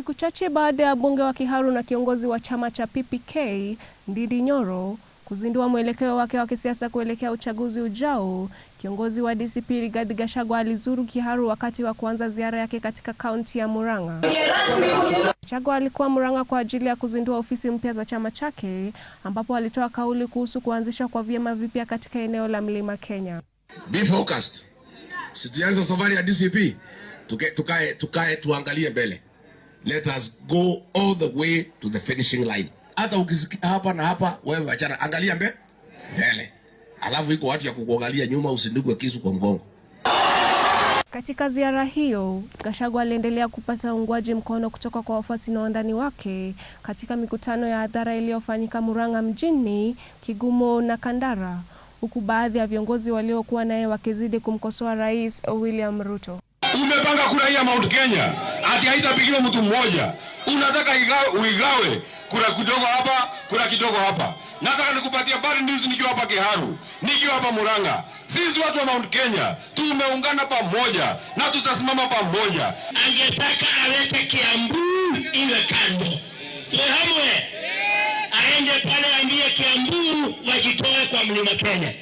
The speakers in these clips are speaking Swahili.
Siku chache baada ya bunge wa Kiharu na kiongozi wa chama cha PPK, Ndindi Nyoro, kuzindua mwelekeo wake wa kisiasa kuelekea uchaguzi ujao, kiongozi wa DCP Rigathi Gachagua alizuru Kiharu wakati wa kuanza ziara yake katika kaunti ya Murang'a. Gachagua alikuwa Murang'a kwa ajili ya kuzindua ofisi mpya za chama chake, ambapo alitoa kauli kuhusu kuanzishwa kwa vyama vipya katika eneo la Mlima Kenya. Be focused. Sitianza safari ya DCP. Tukae tuangalie mbele. Let us go all the way to the finishing line. Hata ukisikia hapa na hapa, wewe achana, angalia mbele. Alafu iko watu ya kukuangalia nyuma, usindigwe kisu kwa mgongo. Katika ziara hiyo, Gachagua aliendelea kupata uungwaji mkono kutoka kwa wafuasi na wandani wake katika mikutano ya hadhara iliyofanyika Murang'a mjini, Kigumo na Kandara, huku baadhi ya viongozi waliokuwa naye wakizidi kumkosoa Rais William Ruto. Umepanga kura hii ya Mount Kenya, ati haitapigiwa mtu mmoja. Unataka uigawe kura kidogo hapa, kura kidogo hapa. Nataka nikupatia bad news nikiwa hapa Kiharu, nikiwa hapa Murang'a. Sisi watu wa Mount Kenya tumeungana pamoja na tutasimama pamoja. Angetaka alete Kiambu iwe kando. Tuhamwe. Aende pale ambie Kiambu wajitoe kwa Mlima Kenya.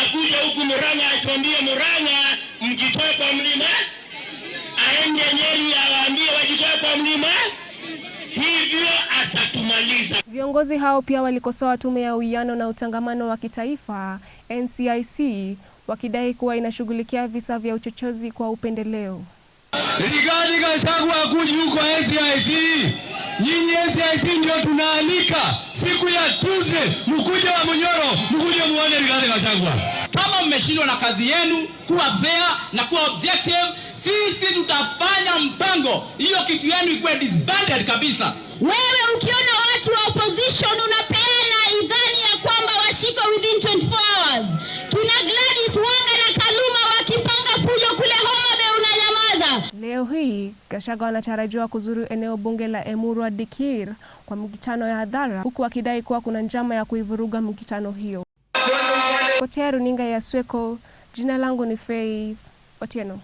Akuja huku Murang'a atuambie Murang'a mjitoe kwa mlima. Aende Nyeri awaambie wajitoe kwa mlima. Hivyo atatumaliza. Viongozi hao pia walikosoa tume ya uwiano na utangamano wa kitaifa NCIC, wakidai kuwa inashughulikia visa vya uchochezi kwa upendeleo. Rigathi Gachagua kuji huko NCIC. Nyinyi NCIC ndio tunaalika siku ya Tuesday, mkuje wa Munyoro, mkuje muone Rigathi Gachagua. Kama mmeshindwa na kazi yenu kuwa fair na kuwa objective, sisi tutafanya mpango hiyo kitu yenu ikuwe disbanded kabisa. Wewe ukiona watu wa opposition unapeana idhani ya kwamba washika within 24 hours. Kina Gladys Wanga na Kaluma wakipanga fujo kule Homa Bay unanyamaza. Leo hii, Gachagua anatarajiwa kuzuru eneo bunge la Emurua Dikir kwa mkutano ya hadhara, huku akidai kuwa kuna njama ya kuivuruga mkutano hiyo. Kotea runinga ya Sweko, jina langu ni Faith Otieno.